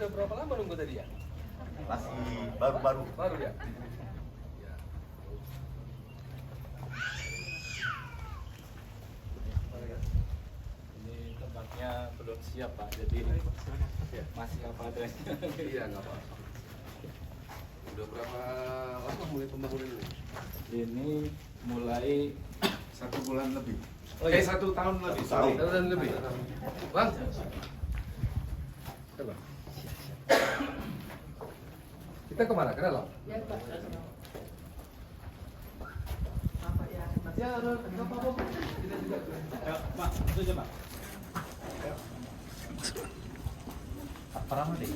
Udah berapa lama nunggu tadi ya? Masih baru-baru. Baru ya? Ini tempatnya belum siap Pak, jadi masih apa adanya. Iya, nggak apa-apa. Udah berapa lama mulai pembangunan ini? Ini mulai 1 bulan lebih. Oh, iya. 1 tahun lebih. Tahun. Tahun lebih. Bang. Coba. Kita kemana? Ke dalam? Ya, Pak. Ya, nggak apa-apa. Kita juga. Ya, Pak, itu aja Pak. Parah deh.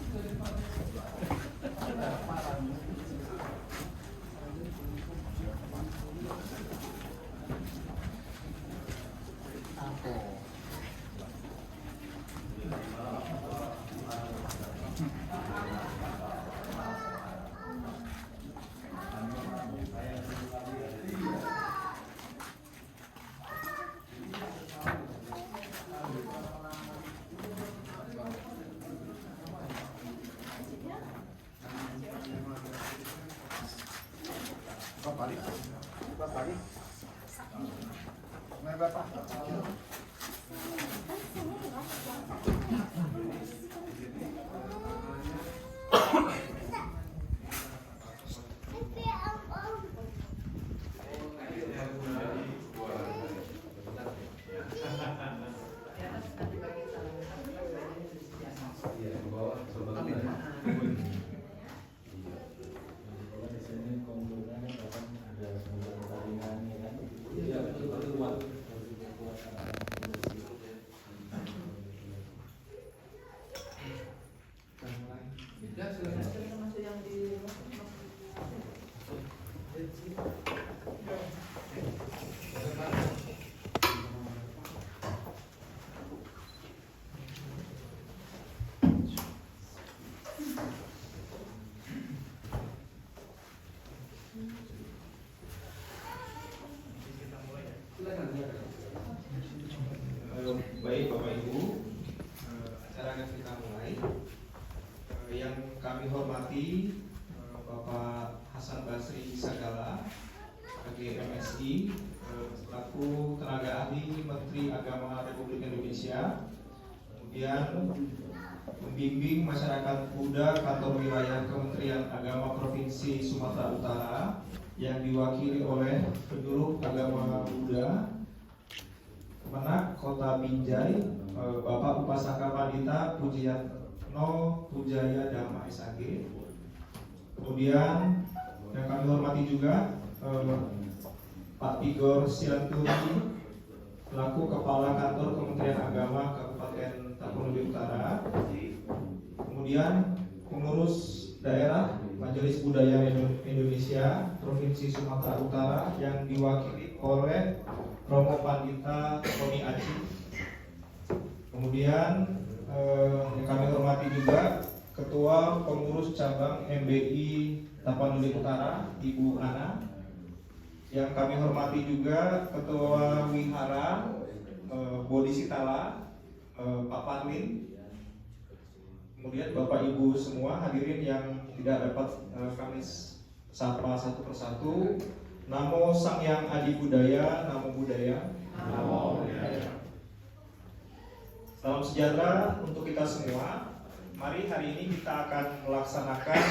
Baik Bapak Ibu, acara akan kita mulai. Yang kami hormati Bapak Hasan Basri Sagala, sebagai MSI, selaku tenaga ahli Menteri Agama Republik Indonesia. Kemudian membimbing masyarakat Buddha Kantor Wilayah Kementerian Agama Provinsi Sumatera Utara yang diwakili oleh penyuluh agama Buddha Kemenak Kota Binjai, Bapak Upasaka Pandita Pujiyatno Pujaya Dhamma SAG. Kemudian yang kami hormati juga Pak Tigor Sianturi, selaku Kepala Kantor Kementerian Agama Kabupaten Tapanuli Utara. Kemudian pengurus daerah Majelis Budaya Indonesia Provinsi Sumatera Utara yang diwakili oleh Romo Pandita Tony Aji. Kemudian yang kami hormati juga Ketua Pengurus Cabang MBI Tapanuli Utara, Ibu Ana. Yang kami hormati juga Ketua Wihara Bodhi Sitala, Pak Parlin. Kemudian Bapak Ibu semua hadirin yang tidak dapat kami sapa satu persatu. Namo Sang Yang Adi Budaya, Namo Buddhaya. Namo Buddhaya. Salam sejahtera untuk kita semua. Mari hari ini kita akan melaksanakan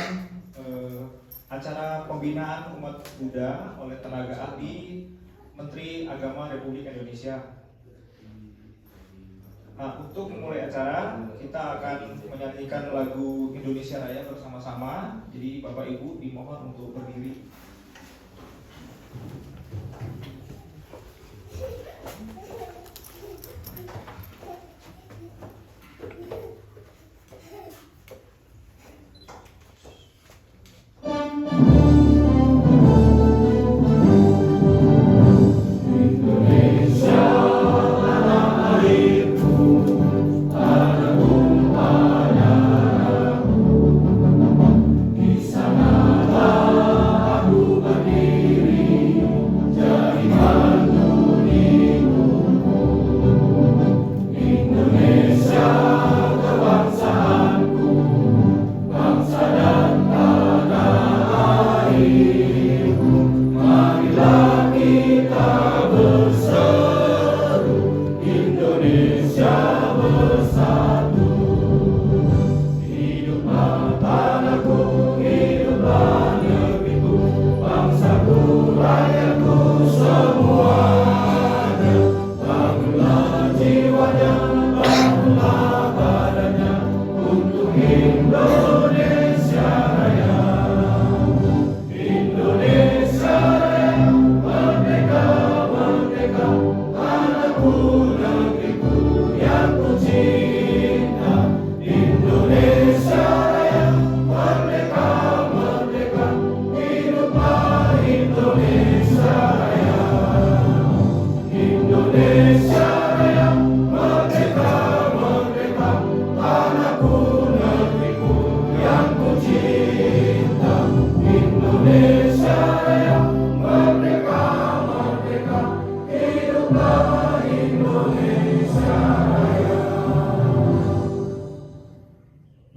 acara pembinaan umat Buddha oleh tenaga ahli Menteri Agama Republik Indonesia. Nah, untuk memulai acara kita akan menyanyikan lagu Indonesia Raya bersama-sama. Jadi Bapak Ibu dimohon untuk berdiri. Di sana aku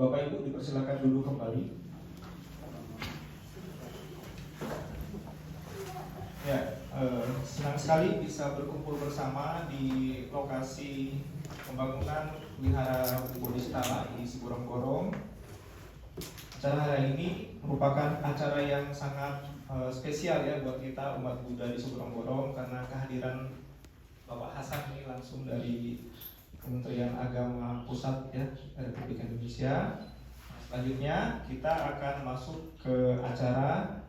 Bapak Ibu dipersilakan duduk kembali. Ya, senang sekali bisa berkumpul bersama di lokasi pembangunan Wihara Bodhisthala di Siborong-Gorong. Acara hari ini merupakan acara yang sangat spesial ya buat kita umat Buddha di Siborong-Gorong karena kehadiran Bapak Hasan ini langsung dari Kementerian Agama Pusat ya Republik Indonesia. Selanjutnya kita akan masuk ke acara.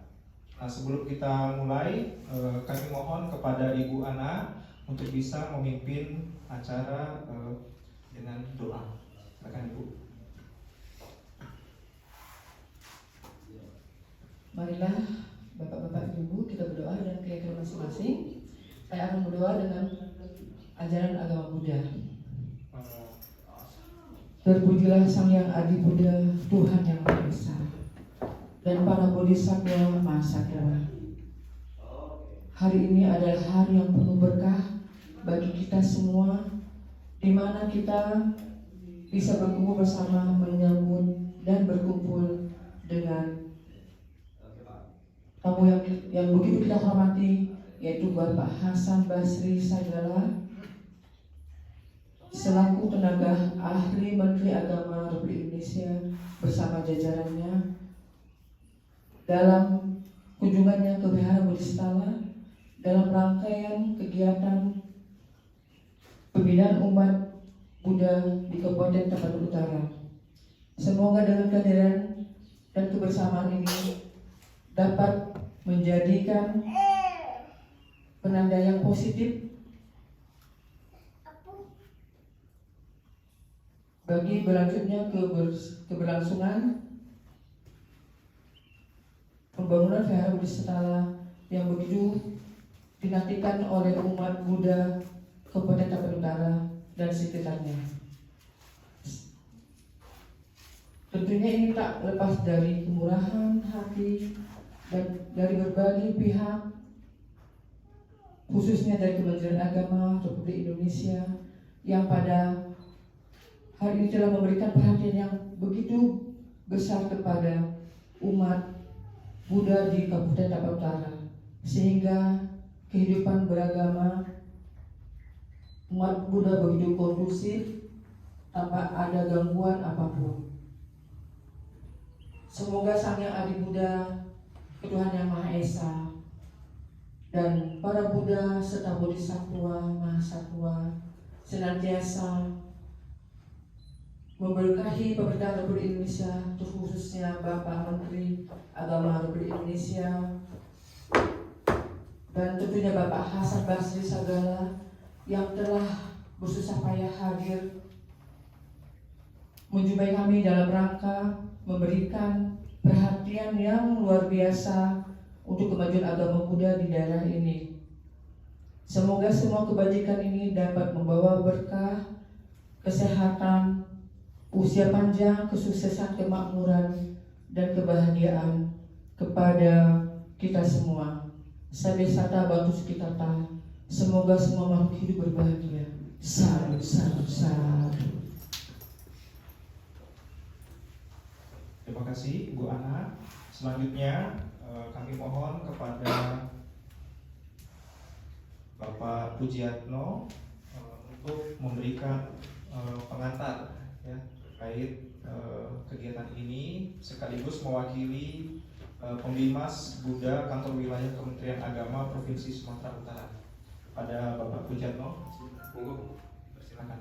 Nah, sebelum kita mulai, kami mohon kepada Ibu Ana untuk bisa memimpin acara dengan doa. Silakan Ibu. Marilah Bapak-bapak Ibu kita berdoa dengan keyakinan masing-masing. Saya akan berdoa dengan ajaran agama Buddha. Terpujilah Sang Yang Adi Buddha, Tuhan yang Maha Esa, dan para bodhisattva Mahasakya. Hari ini adalah hari yang penuh berkah bagi kita semua, di mana kita bisa berkumpul bersama menyambut dan berkumpul dengan tamu yang begitu kita hormati, yaitu Bapak Hasan Basri Sagala selaku tenaga ahli Menteri Agama Republik Indonesia bersama jajarannya dalam kunjungannya ke Wihara Bodhisthala dalam rangkaian kegiatan pembinaan umat Buddha di Kabupaten Tapanuli Utara. Semoga dengan kehadiran dan kebersamaan ini dapat menjadikan penanda yang positif bagi berlanjutnya keberlangsungan pembangunan Wihara Bodhisthala yang begitu dinantikan oleh umat Buddha Kabupaten Tapanuli Utara dan sekitarnya. Tentunya ini tak lepas dari kemurahan hati dan dari berbagai pihak, khususnya dari Kementerian Agama Republik Indonesia yang pada hari ini telah memberikan perhatian yang begitu besar kepada umat Buddha di Kabupaten Tapanuli Utara, sehingga kehidupan beragama umat Buddha begitu kondusif tanpa ada gangguan apapun. Semoga Sang Yang Adi Buddha, Tuhan yang Maha Esa, dan para Buddha serta Bodhisattva Mahasatwa senantiasa memberkahi pemerintah Republik Indonesia, khususnya Bapak Menteri Agama Republik Indonesia, dan tentunya Bapak Hasan Basri Sagala yang telah bersusah payah hadir menjumpai kami dalam rangka memberikan perhatian yang luar biasa untuk kemajuan agama Buddha di daerah ini. Semoga semua kebajikan ini dapat membawa berkah, kesehatan, usia panjang, kesuksesan, kemakmuran, dan kebahagiaan kepada kita semua. Sabesata batu sukitata. Semoga semua makhluk hidup berbahagia. Sadu, sadu, sadu. Terima kasih Ibu Ana. Selanjutnya kami mohon kepada Bapak Pujiatno untuk memberikan pengantar ya terkait kegiatan ini, sekaligus mewakili Pembimas Buddha Kantor Wilayah Kementerian Agama Provinsi Sumatera Utara. Pada Bapak Pujiatno, Monggo. silakan.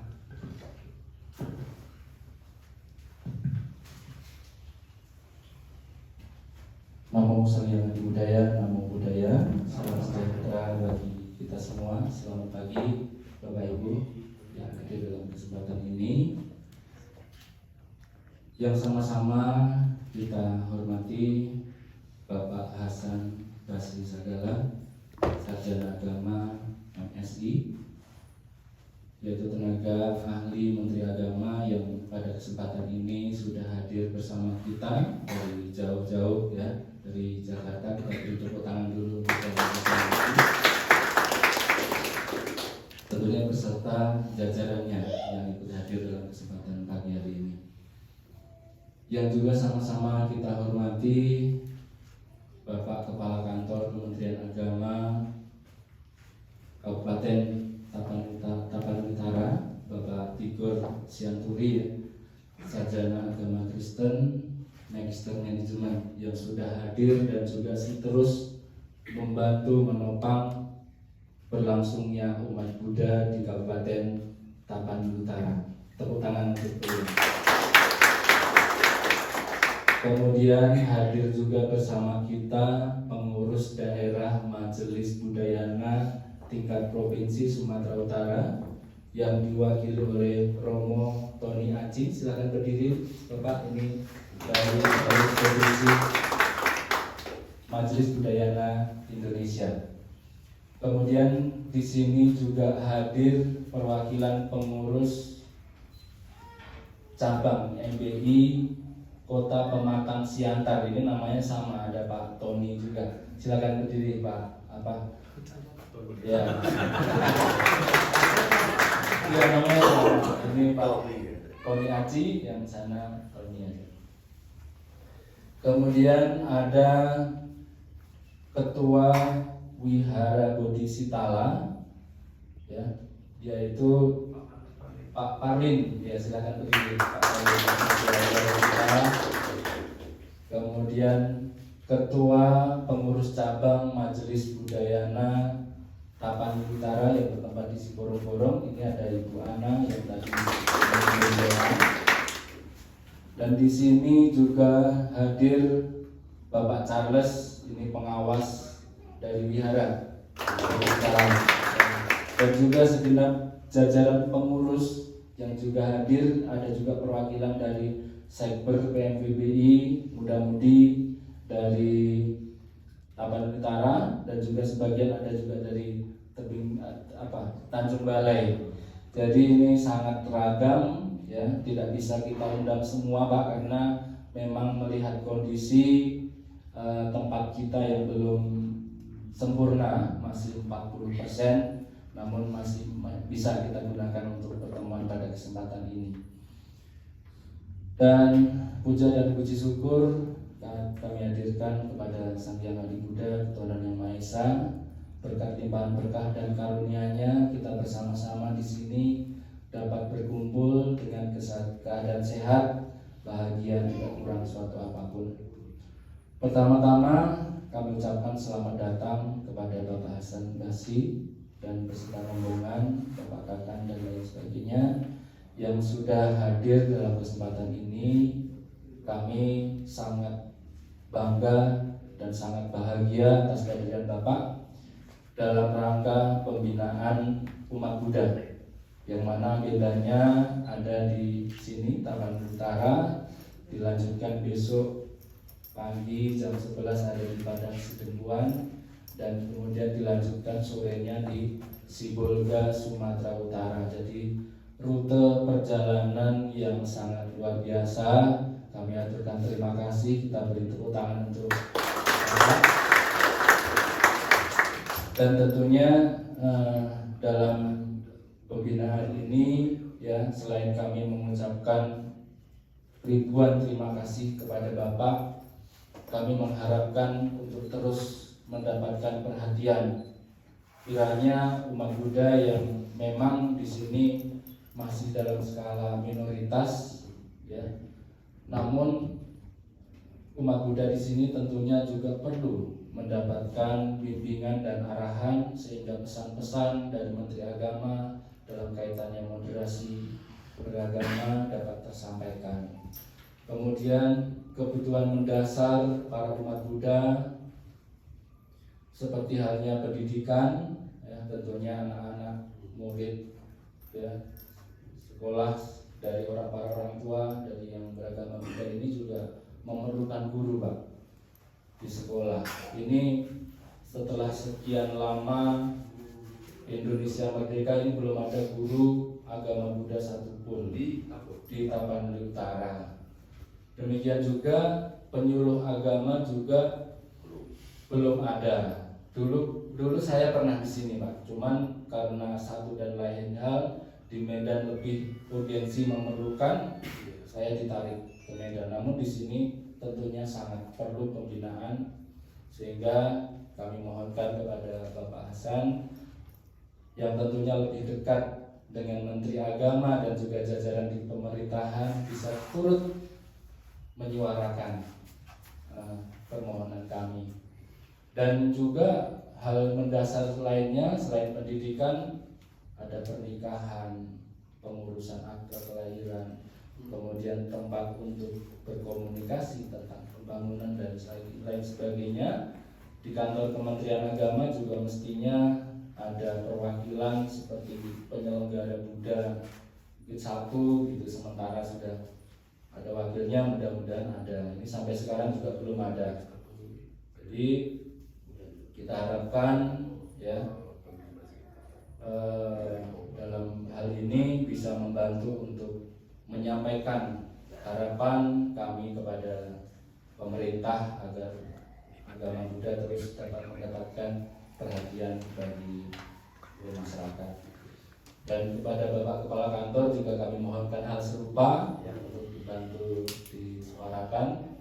Namo Buddhaya, Budaya, Namo Buddhaya, salam sejahtera bagi kita semua. Selamat pagi Bapak Ibu yang hadir dalam kesempatan ini, yang sama-sama kita hormati Bapak Hasan Basri Sagala, Sarjana Agama MSI, yaitu tenaga ahli Menteri Agama yang pada kesempatan ini sudah hadir bersama kita dari jauh-jauh ya, dari Jakarta. Kita beri tepuk tangan dulu untuk Bapak Hasan. Tentunya beserta jajarannya yang ikut hadir dalam kesempatan pagi hari ini. Yang juga sama-sama kita hormati Bapak Kepala Kantor Kementerian Agama Kabupaten Tapanuli Utara, Bapak Tigor Sianturi, Sarjana Agama Kristen, Magister Manajemen, yang sudah hadir dan juga terus membantu menopang berlangsungnya umat Buddha di Kabupaten Tapanuli Utara. Tepuk tangan untuk beliau. Kemudian hadir juga bersama kita pengurus daerah Majelis Budayana tingkat Provinsi Sumatera Utara yang diwakili oleh Romo Tony Aci. Silakan berdiri Bapak, ini dari Provinsi Majelis Budayana Indonesia. Kemudian di sini juga hadir perwakilan pengurus cabang MBI Kota Pematang Siantar. Ini namanya sama, ada Pak Tony juga. Silakan berdiri Pak. Apa? Ya. Ya namanya ini Pak Tony Aci, yang sana Tony aja. Kemudian ada Ketua Wihara Bodhisitala, ya, yaitu Pak Parlin. Ya, silakan berdiri Pak Parlin. Kemudian Ketua Pengurus Cabang Majelis Budayana Tapanuli Utara yang bertempat di Siborong-borong, ini ada Ibu Ana yang tadi berbicara. Dan di sini juga hadir Bapak Charles, ini pengawas dari wihara. Dan juga segenap jajaran pengurus yang juga hadir, ada juga perwakilan dari Sekber PMVBI, Muda-Mudi dari Tapanuli Utara, dan juga sebagian ada juga dari Tanjung Balai. Jadi ini sangat teragam ya, tidak bisa kita undang semua Pak, karena memang melihat kondisi tempat kita yang belum sempurna, masih 40%, namun masih bisa kita gunakan untuk pertemuan pada kesempatan ini. Dan puja dan puji syukur kami hadirkan kepada Sang Hyang Adi Buddha, Ketuhanan Yang Maha Esa. Berkat limpahan berkah dan karunia-Nya, kita bersama-sama di sini dapat berkumpul dengan keadaan sehat, bahagia, tidak kurang suatu apapun. Pertama-tama kami ucapkan selamat datang kepada Bapak Hasan Basri dan beserta rombongan, Bapak Kakan dan lain sebagainya yang sudah hadir dalam kesempatan ini. Kami sangat bangga dan sangat bahagia atas kehadiran Bapak dalam rangka pembinaan umat Buddha, yang mana agendanya ada di sini Tapanuli Utara, dilanjutkan besok pagi jam 11 ada di Padang Sidempuan, dan kemudian dilanjutkan sorenya di Sibolga, Sumatera Utara. Jadi rute perjalanan yang sangat luar biasa. Kami aturkan terima kasih, kita beri tepuk tangan untuk Bapak. Dan tentunya dalam pembinaan ini ya, selain kami mengucapkan ribuan terima kasih kepada Bapak, kami mengharapkan untuk terus mendapatkan perhatian kiranya umat Buddha yang memang di sini masih dalam skala minoritas, ya, namun umat Buddha di sini tentunya juga perlu mendapatkan bimbingan dan arahan sehingga pesan-pesan dari Menteri Agama dalam kaitannya moderasi beragama dapat tersampaikan. Kemudian kebutuhan mendasar para umat Buddha seperti halnya pendidikan, ya, tentunya anak-anak murid, ya, sekolah dari para orang tua dari yang beragama Buddha ini juga memerlukan guru, Pak, di sekolah. Ini setelah sekian lama Indonesia merdeka ini belum ada guru agama Buddha satupun di Tapanuli Utara. Demikian juga penyuluh agama juga belum ada. Dulu saya pernah di sini, Pak. Cuman karena satu dan lain hal di Medan lebih urgensi memerlukan, saya ditarik ke Medan. Namun di sini tentunya sangat perlu pembinaan, sehingga kami mohonkan kepada Bapak Hasan yang tentunya lebih dekat dengan Menteri Agama dan juga jajaran di pemerintahan bisa turut menyuarakan permohonan kami. Dan juga hal mendasar lainnya selain pendidikan, ada pernikahan, pengurusan akta kelahiran, kemudian tempat untuk berkomunikasi tentang pembangunan dan lain sebagainya. Di kantor Kementerian Agama juga mestinya ada perwakilan seperti penyelenggara Buddha mungkin satu gitu, sementara sudah ada wakilnya, mudah-mudahan ada. Ini sampai sekarang juga belum ada. Jadi kita harapkan, ya, dalam hal ini bisa membantu untuk menyampaikan harapan kami kepada pemerintah agar agama Buddha terus dapat mendapatkan perhatian bagi masyarakat. Dan kepada Bapak Kepala Kantor juga kami mohonkan hal serupa, ya, untuk dibantu disuarakan.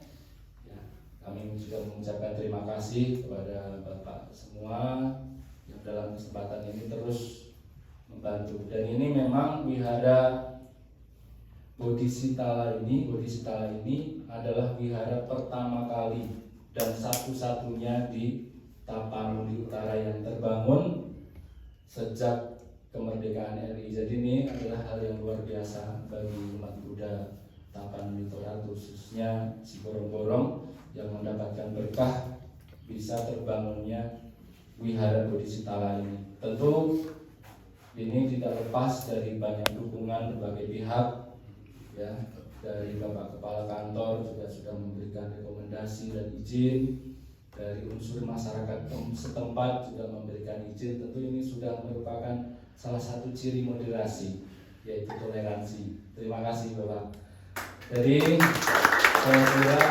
Kami juga mengucapkan terima kasih kepada Bapak semua yang dalam kesempatan ini terus membantu. Dan ini memang wihara Bodhisitala ini adalah wihara pertama kali dan satu-satunya di Tapanuli Utara yang terbangun sejak kemerdekaan RI. Jadi ini adalah hal yang luar biasa bagi umat Buddha Tapanuli Utara, khususnya si Borong-Borong yang mendapatkan berkah bisa terbangunnya wihara Bodhisitala ini. Tentu ini tidak lepas dari banyak dukungan berbagai pihak, ya, dari Bapak Kepala Kantor juga sudah memberikan rekomendasi dan izin, dari unsur masyarakat setempat juga memberikan izin. Tentu ini sudah merupakan salah satu ciri moderasi, yaitu toleransi. Terima kasih, Bapak. Jadi saya kira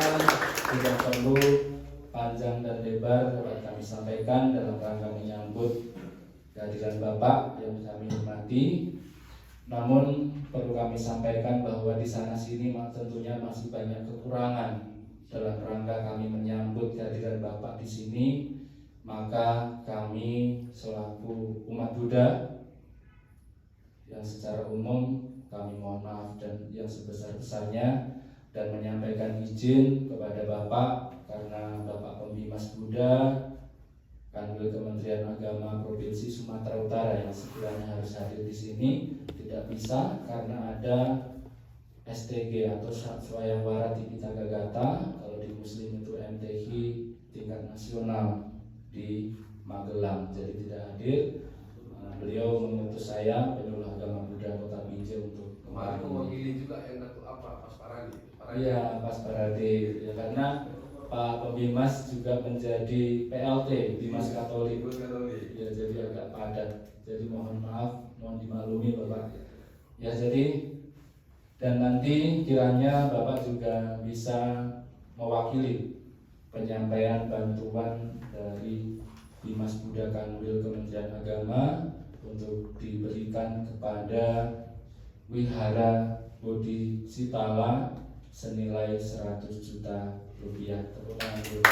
tidak perlu panjang dan lebar dapat kami sampaikan dalam rangka menyambut kehadiran Bapak yang kami hormati. Namun perlu kami sampaikan bahwa di sana sini tentunya masih banyak kekurangan dalam rangka kami menyambut kehadiran Bapak di sini. Maka kami selaku umat Buddha yang secara umum kami mohon maaf dan yang sebesar-besarnya dan menyampaikan izin kepada Bapak karena Bapak Pembimas Buddha Kanwil Kementerian Agama Provinsi Sumatera Utara yang sekiranya harus hadir di sini tidak bisa karena ada STG atau Swayamvara Tipitaka Gata, kalau di Muslim itu MTQ tingkat nasional di Magelang, jadi tidak hadir. Beliau mengutus saya penyuluh agama Buddha Kota Binjai untuk kemarin mewakili juga yang Datuk apa Pas Paradi. Iya, Pas Paradi. Ya, karena Pak Pembimas juga menjadi PLT Bimas Katolik. Ya, jadi agak padat. Jadi mohon maaf, mohon dimaklumi Bapak. Ya, jadi dan nanti kiranya Bapak juga bisa mewakili penyampaian bantuan dari Bimas Buddha Kanwil Kementerian Agama untuk diberikan kepada Wihara Bodhisitala senilai 100 juta rupiah. Tepuk tangan dulu.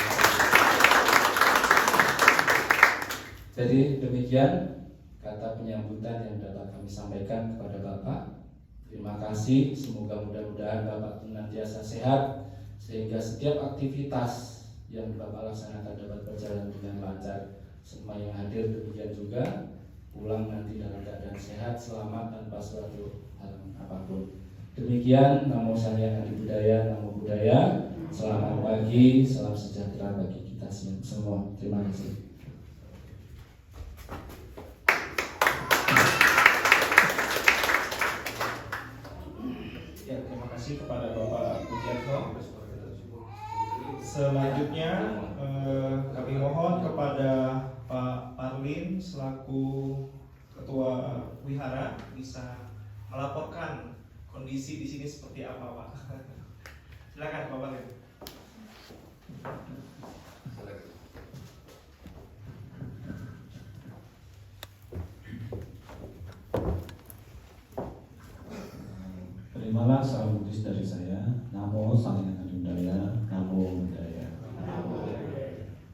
Jadi demikian kata penyambutan yang dapat kami sampaikan kepada Bapak. Terima kasih, semoga mudah-mudahan Bapak senantiasa sehat sehingga setiap aktivitas yang Bapak laksanakan dapat berjalan dengan lancar. Semua yang hadir demikian juga pulang nanti dalam keadaan sehat, selamat tanpa suatu hal apapun. Demikian, namo Sang-Hyang Adi Budaya, namo budaya. Selamat pagi, salam sejahtera bagi kita semua. Terima kasih. Ya, terima kasih kepada Bapak Pujianto. Selanjutnya kami mohon kepada Pak Parlin selaku Ketua Wihara bisa melaporkan kondisi di sini seperti apa, Pak. Silakan Pak Parlin. Terimalah salam Buddhis dari saya. Namo Sang-Hyang Adi Budaya, namo budaya.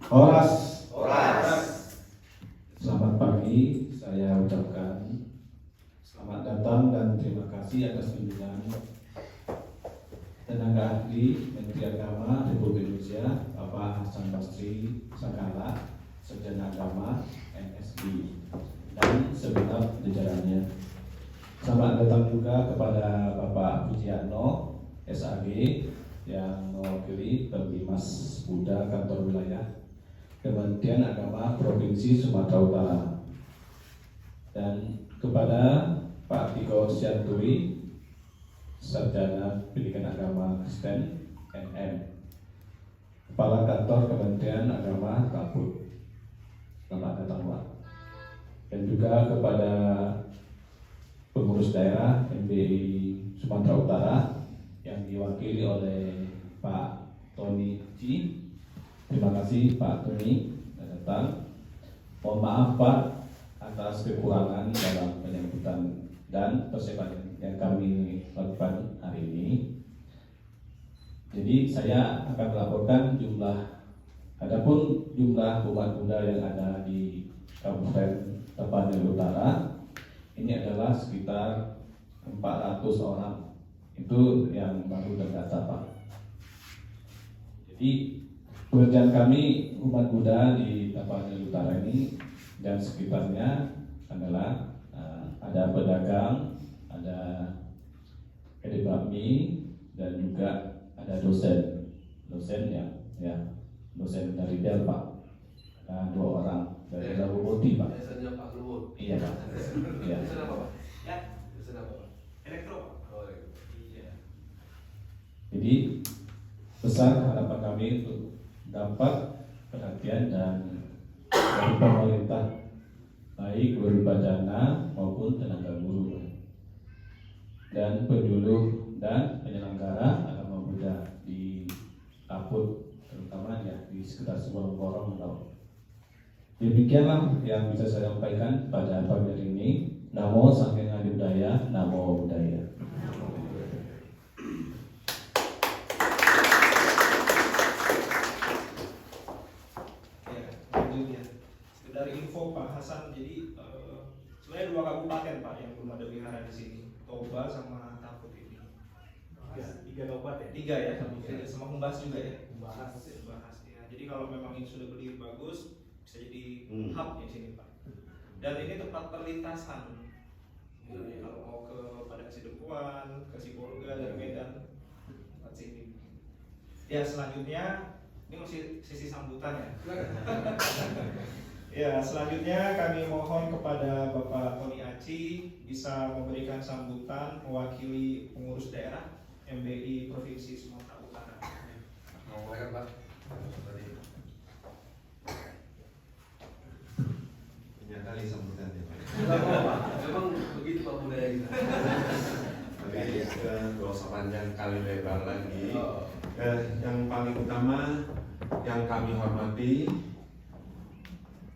Oras. Selamat pagi, saya ucapkan selamat datang dan terima kasih atas kunjungan tenaga ahli Menteri Agama Republik Indonesia Bapak Hasan Basri Sakala, Sarjana Agama MSI, dan segenap jajarannya. Selamat datang juga kepada Bapak Pujianto SAG yang mewakili Perbimas Buddha Kantor Wilayah Kementerian Agama Provinsi Sumatera Utara, dan kepada Pak Tiko Sianturi Sarjana Pendidikan Agama Kristen NM, Kepala Kantor Kementerian Agama Kaput. Selamat datang Pak. Dan juga kepada pengurus daerah MBI Sumatera Utara yang diwakili oleh Pak Tony Ci. Terima kasih Pak Tony sudah datang. Mohon maaf Pak atas kekurangan dalam penyambutan dan persiapan yang kami lakukan hari ini. Jadi saya akan melaporkan adapun jumlah umat Buddha yang ada di Kabupaten Tapanuli Utara ini adalah sekitar 400 orang. Itu yang baru terdata Pak. Jadi pekerjaan kami umat Buddha di Tapanuli Utara ini dan sekitarnya adalah ada pedagang, ada edebami, dan juga ada dosen dosen dari Del Pak. Ada 2 orang dari Lawuti Pak. Biasanya Pak Luhut. Iya Pak. Iya. Dosen apa Pak? Ya, Dosen apa Pak? elektro. Oh, iya. Jadi besar harapan kami untuk dapat perhatian dan dari pemerintah, baik berupa dana maupun tenaga guru dan penjuluh dan penyelenggara agama Buddha di Kaput, terutama ya di sekitar sebuah gorong. Demikianlah yang bisa saya sampaikan pada pagi hari ini. Namo Sang-Hyang Adi Budaya, namo budaya. Dari info Pak Hasan, jadi sebenarnya 2 kabupaten Pak yang belum ada wihara di sini, Toba sama Kaput ini. 3 kabupaten. 3 ya, sama Humbas juga ya. Humbas. Ya. Jadi kalau memang ini sudah berdiri bagus, bisa jadi hub di sini Pak. Dan ini tempat perlintasan. Jadi kalau mau ke Padang Sidempuan, ke Sibolga dari Medan, tempat sini. Ya selanjutnya ini masih sisi sambutan ya. Ya, selanjutnya kami mohon kepada Bapak Tony Aci bisa memberikan sambutan mewakili pengurus daerah MBI Provinsi Sumatera Utara. Mau mulai kan Pak? Tadi. Banyak kali sambutannya Pak. Tidak apa-apa. Memang begitu Pak budaya kita. Tapi gak usah panjang kali lebar lagi. Oh. Yang paling utama yang kami hormati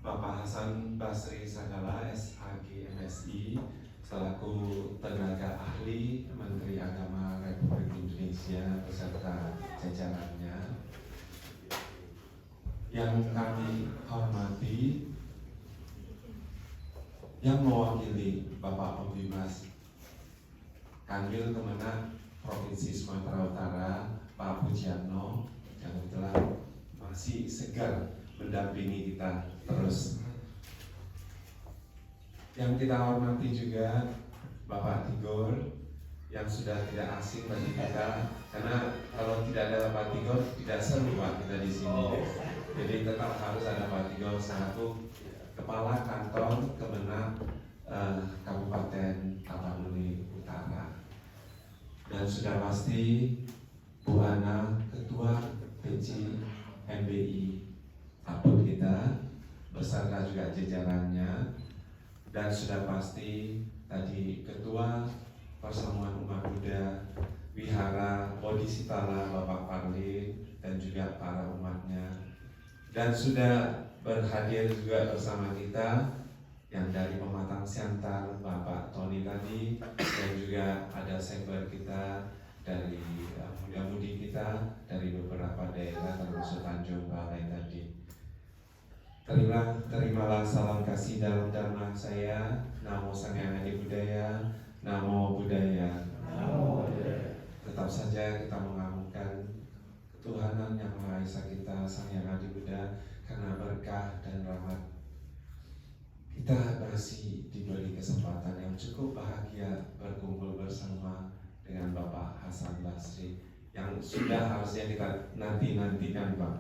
Bapak Hasan Basri Sakala SAG MSI selaku tenaga ahli Menteri Agama Republik Indonesia beserta jajarannya. Yang kami hormati yang mewakili Bapak Pembimas Kanwil Kemenak Provinsi Sumatera Utara, Pak Pujiano, yang kebetulan masih segar mendampingi kita terus. Yang kita hormati juga Bapak Tigor yang sudah tidak asing bagi kita, karena kalau tidak ada Pak Tigor tidak seru Pak kita di sini. Jadi tetap harus ada Pak Tigor selaku Kepala Kantor Kemenak Kabupaten Tapanuli Utara. Dan sudah pasti Bu Ana, Ketua PJ MBI Taput kita beserta juga jajarannya, dan sudah pasti tadi Ketua Persamuan Umat Buddha Wihara Bodhisitala Bapak Parli dan juga para umatnya, dan sudah berhadir juga bersama kita yang dari Pematang Siantar Bapak Tony tadi, dan juga ada sekber kita dari muda-mudi kita dari beberapa daerah termasuk Tanjung Balai tadi. Terimalah salam kasih dalam dharma saya. Namo Sang Hyang Adi Budaya, Namo Buddhaya. Tetap saja kita mengamukan ketuhanan yang Maha Esa kita, Sang Hyang Adi Buddha, karena berkah dan rahmat kita masih diberi kesempatan yang cukup bahagia berkumpul bersama dengan Bapak Hasan Basri yang sudah harusnya kita nanti-nantikan Pak,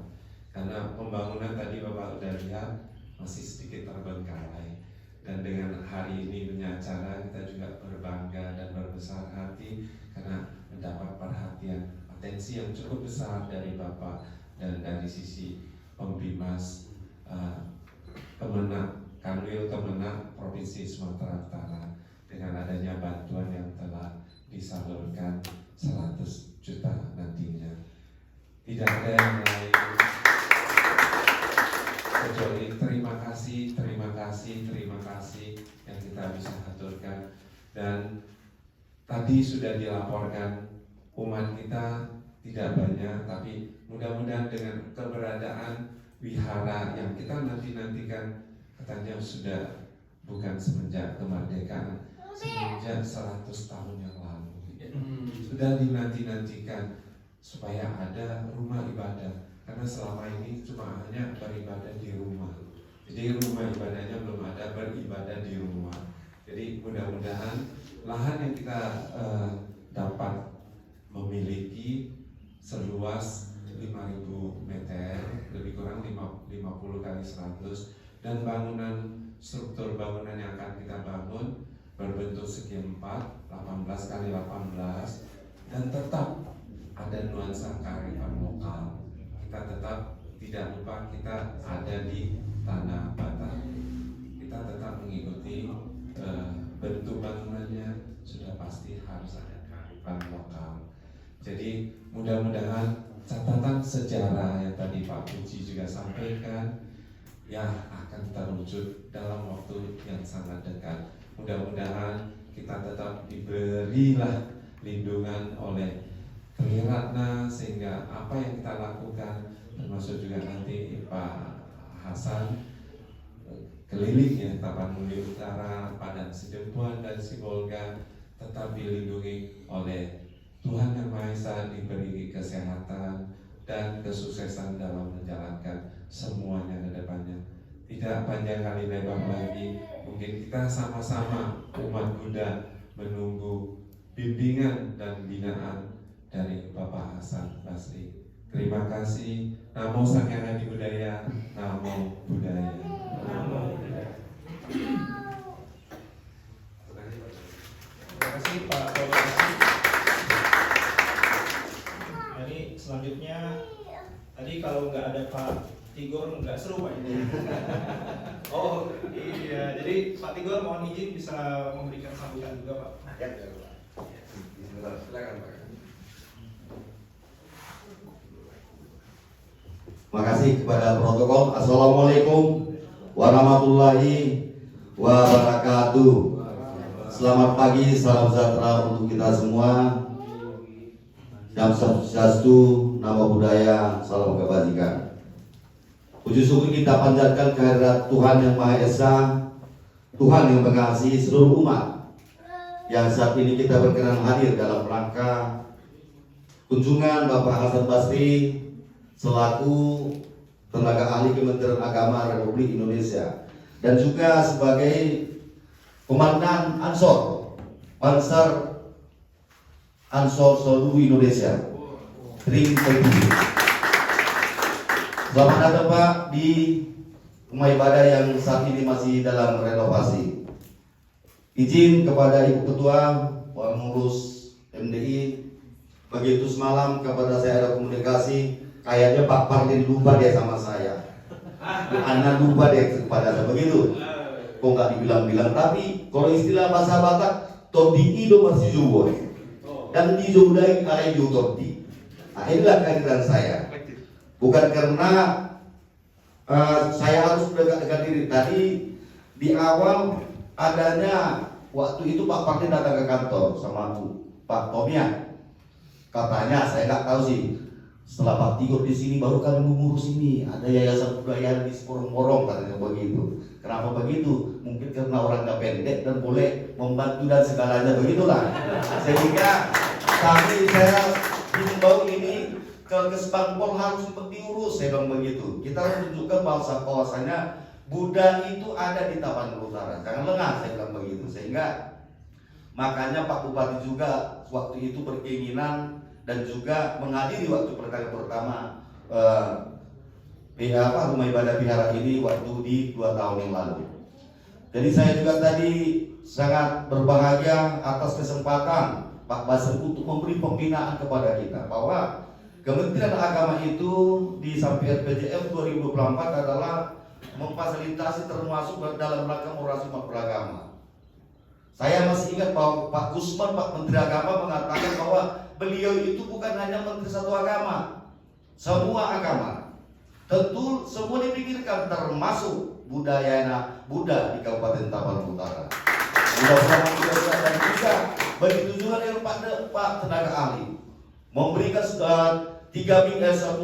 karena pembangunan tadi Bapak sudah lihat masih sedikit terbengkalai, dan dengan hari ini punya acara kita juga berbangga dan berbesar hati karena mendapat perhatian atensi yang cukup besar dari Bapak dan dari sisi Pembimas Kemenak Kanwil Kemenak Provinsi Sumatera Utara, dengan adanya bantuan yang telah disalurkan 100 juta nantinya. Tidak ada yang lain kecuali terima kasih yang kita bisa aturkan. Dan tadi sudah dilaporkan umat kita tidak banyak, tapi mudah-mudahan dengan keberadaan wihara yang kita nanti-nantikan, katanya sudah bukan semenjak kemerdekaan, semenjak 100 tahun yang lalu sudah dinanti-nantikan supaya ada rumah ibadah, karena selama ini cuma hanya beribadah di rumah. Jadi rumah ibadahnya belum ada, beribadah di rumah. Jadi mudah-mudahan lahan yang kita dapat memiliki seluas 5.000 meter, lebih kurang 50 kali 100, dan bangunan, struktur bangunan yang akan kita bangun berbentuk segi 4, 18 kali 18, dan tetap ada nuansa kearifan lokal. Kita tetap tidak lupa kita ada di tanah Batak. Kita tetap mengikuti bentuk bangunannya, sudah pasti harus ada kearifan lokal. Jadi mudah-mudahan catatan sejarah yang tadi Pak Puji juga sampaikan ya akan terwujud dalam waktu yang sangat dekat. Mudah-mudahan kita tetap diberilah lindungan oleh Triratna, sehingga apa yang kita lakukan, termasuk juga nanti Pak Hasan keliling ya Tapanuli Utara, Padang Sidempuan dan Sibolga, tetap dilindungi oleh Tuhan Yang Maha Esa, diberi kesehatan dan kesuksesan dalam menjalankan semuanya ke depannya. Tidak panjang kali lebar lagi, mungkin kita sama-sama umat Buddha menunggu bimbingan dan binaan dari Bapak Hasan Basri. Terima kasih. Namo Sang Hyang Adi Budaya, Namo Buddhaya. Terima kasih Pak Tony. Jadi selanjutnya tadi kalau nggak ada Pak Tigor nggak seru Pak ini. Oh iya, jadi Pak Tigor mohon izin bisa memberikan sambutan juga Pak. Ya, silakan Pak. Makasih kepada protokol. Assalamualaikum warahmatullahi wabarakatuh. Selamat pagi, salam sejahtera untuk kita semua. Nam Swastiastu, Namo Buddhaya, salam kebajikan. Puji syukur kita panjatkan kehadirat Tuhan Yang Maha Esa Tuhan yang mengasihi seluruh umat yang saat ini kita berkenan hadir dalam rangka kunjungan Bapak Hasan Basri selaku tenaga ahli Kementerian Agama Republik Indonesia dan juga sebagai Komandan Ansor Pansar Ansor seluruh Indonesia. Terima kasih. Selamat datang Pak di rumah ibadah yang saat ini masih dalam renovasi. Izin kepada Ibu Ketua pengurus MDI, begitu semalam kepada saya ada komunikasi, kayaknya Pak Pardin lupa dia sama saya. Anda lupa dia kepada saya begitu. Kok nggak dibilang-bilang, tapi kalau istilah bahasa Batak, todi ido masih jual dan dijudai kalian todi. Nah, inilah kehadiran saya. Bukan karena saya harus menegakkan diri. Tadi di awal adanya waktu itu Pak Pardin datang ke kantor sama aku, Pak Tomia. Katanya saya nggak tahu sih. Setelah Pak Tigor di sini baru kami mengurus ini. Ada yayasan budaya di Sporong-Morong katanya begitu. Kenapa begitu? Mungkin karena orangnya pendek dan boleh membantu dan segalanya begitulah. Sehingga saya himbau ini ke Kesbangpol harus diurus, saya bilang begitu. Kita harus tunjukkan bahwasanya Buddha itu ada di Tapanuli Utara. Jangan lengah, saya bilang begitu. Sehingga makanya Pak Bupati juga waktu itu berkeinginan dan juga menghadiri waktu pertama rumah ibadah Vihara ini waktu di 2 tahun yang lalu. Jadi saya juga tadi sangat berbahagia atas kesempatan Pak Basri untuk memberi pembinaan kepada kita bahwa Kementerian Agama itu di samping RPJM 2024 adalah memfasilitasi termasuk dalam rangka orasi umat beragama. Saya masih ingat bahwa Pak Gusman, Pak Menteri Agama mengatakan bahwa beliau itu bukan hanya Menteri satu agama, semua agama. Tentu semua dipikirkan termasuk budaya Buddha di Kabupaten Tapanuli Utara. Mudah-mudahan dan juga begitu juga dengan Pak tenaga ahli memberikan 1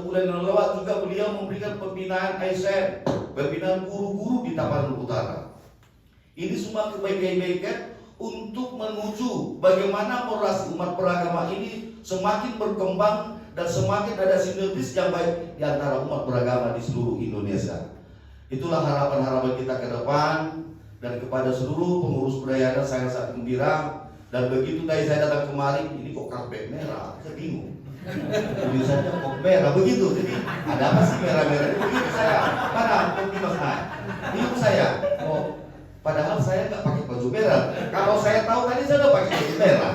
bulan yang lewat juga beliau memberikan pembinaan ASN, pembinaan guru-guru di Tapanuli Utara. Ini semua kebaikan-kebaikan untuk menuju bagaimana orasi umat beragama ini semakin berkembang dan semakin ada sinergis yang baik di antara umat beragama di seluruh Indonesia. Itulah harapan-harapan kita ke depan, dan kepada seluruh pengurus budaya saya sangat gembira. Dan begitu tadi saya datang kemarin, ini kok karpet merah, saya bingung. Tulisannya kok merah begitu, jadi ada apa sih merah-merah? Begitu saya, mana kopi Mas? Bingung saya. Oh, padahal saya nggak pakai baju merah. Kalau saya tahu tadi saya udah pakai baju merah.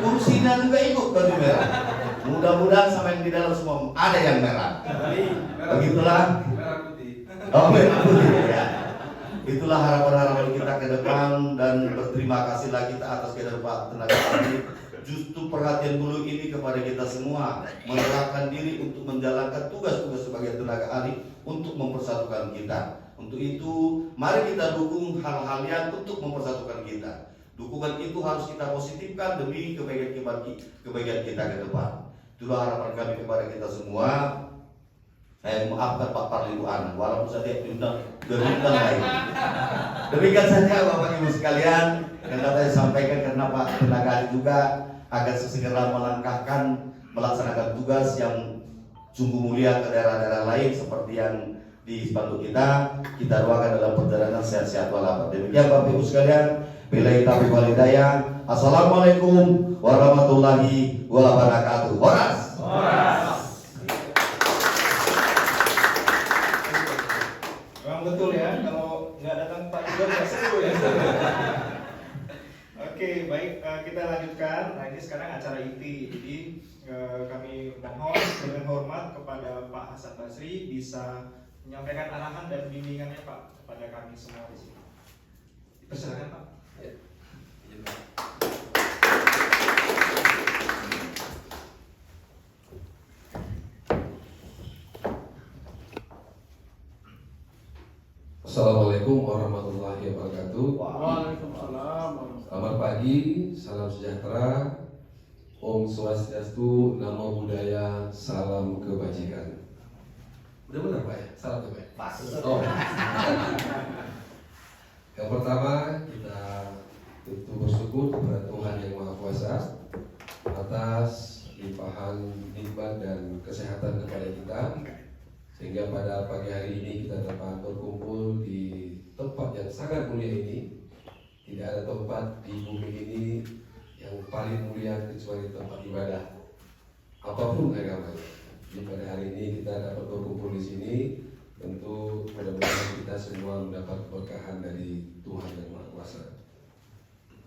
Kursinya juga ikut baju merah. Mudah-mudahan sama yang di dalam semua ada yang merah. Begitulah. Merah putih. Oh, merah putih ya. Itulah harapan-harapan kita ke depan, dan berterima kasihlah kita atas kehadiran Pak tenaga ahli. Justru perhatian dulu ini kepada kita semua, menerapkan diri untuk menjalankan tugas-tugas sebagai tenaga ahli untuk mempersatukan kita. Untuk itu, mari kita dukung hal-hal yang untuk mempersatukan kita. Dukungan itu harus kita positifkan demi kebaikan kita ke depan. Itulah harapan kami kepada kita semua. Saya maafkan Pak Parliduan, walaupun saya diundang lain. Demikian saja Bapak Ibu sekalian yang dapat saya sampaikan, karena Pak tenaga ahli juga akan segera melaksanakan tugas yang sungguh mulia ke daerah-daerah lain seperti yang di Bandung kita. Kita doakan dalam perjalanan sehat-sehat walafiat. Demikian Bapak Ibu sekalian, billahi taufiq wal hidayah. Assalamualaikum warahmatullahi wabarakatuh. Horas. Memang betul ya, kalau nggak datang Pak Igor nggak seru ya. Oke, baik, kita lanjutkan. Nah, ini sekarang acara inti. Jadi kami mohon dengan hormat kepada Pak Hasan Basri bisa menyampaikan arahan dan bimbingannya Pak kepada kami semua di sini. Persilakan Pak. Ya. Assalamualaikum warahmatullahi wabarakatuh. Waalaikumsalam. Selamat pagi, salam sejahtera, Om Swastiastu, Namo Buddhaya, salam kebajikan. Udah benar Pak ya? Salam kebajikan. Pas. Oh. Yang pertama, kita tentu bersyukur kepada Tuhan Yang Maha Kuasa atas limpahan nikmat dan kesehatan kepada kita, sehingga pada pagi hari ini kita dapat berkumpul di tempat yang sangat mulia ini. Tidak ada tempat di bumi ini yang paling mulia kecuali tempat ibadah apapun agamanya. Jadi pada hari ini kita dapat berkumpul di sini, tentu mudah-mudahan kita semua mendapat keberkahan dari Tuhan Yang Maha Kuasa.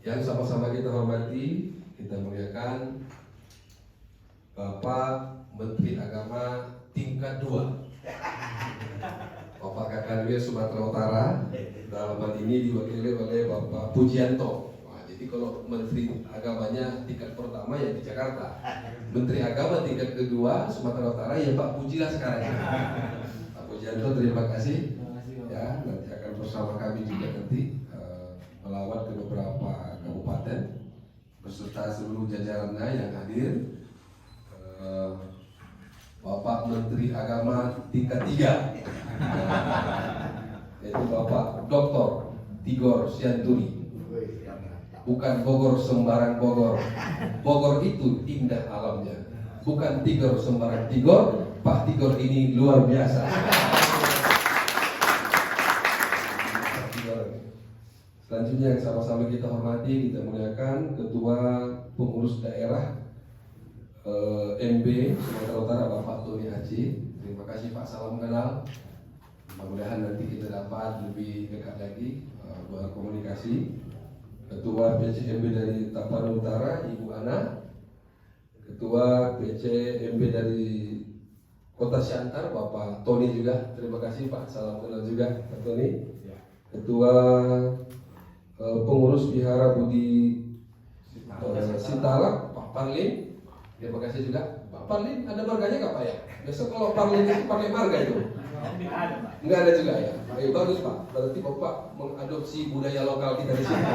Yang sama-sama kita hormati, kita muliakan Bapak Menteri Agama tingkat 2, Bapak Kakanwil Sumatera Utara. Dalam hal ini diwakili oleh Bapak Pujianto. Nah, jadi kalau Menteri Agamanya tingkat pertama ya di Jakarta, Menteri Agama tingkat kedua Sumatera Utara ya Pak Pujilah sekarang. Pak Pujianto, terima kasih. Ya, nanti akan bersama kami juga nanti melawat ke beberapa kabupaten beserta seluruh jajarannya yang hadir. Bapak Menteri Agama tingkat 3, yaitu Bapak Dr. Tigor Sianturi. Bukan Bogor sembarang Bogor. Bogor itu indah alamnya. Bukan Tigor sembarang Tigor. Pak Tigor ini luar biasa. Selanjutnya yang sama-sama kita hormati, kita muliakan Ketua Pengurus Daerah MB Sumatera Utara Bapak Tony Haji. Terima kasih Pak, salam kenal. Mudah-mudahan nanti kita dapat lebih dekat lagi berkomunikasi. Ketua PCMB dari Tapanuli Utara Ibu Ana. Ketua PCMB dari Kota Siantar Bapak Tony juga. Terima kasih Pak, salam kenal juga Pak Tony. Ketua Pengurus Wihara Budi Sintalak Pak Parlim. Terima kasih juga. Pak Parlim, ada marganya nggak Pak ya? Besok kalau Parlim itu pakai marga itu? Nggak ada juga ya? Ayo, bagus Pak. Berarti Bapak mengadopsi budaya lokal kita di sini.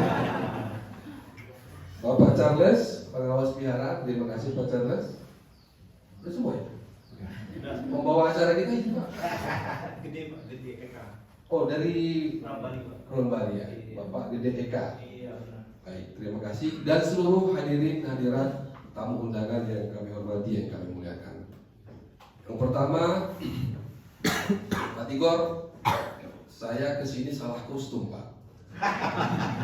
Bapak Charles, pengawas wihara. Terima kasih Pak Charles. Udah semua ya? Membawa acara kita itu Pak? Gede Pak, Gede Eka. Oh, dari Rombali ya? Bapak Gede Eka. Iya. Baik, terima kasih. Dan seluruh hadirin hadirat tamu undangan yang kami hormati, yang kami muliakan. Yang pertama, Pak Tigor, saya kesini salah kostum Pak.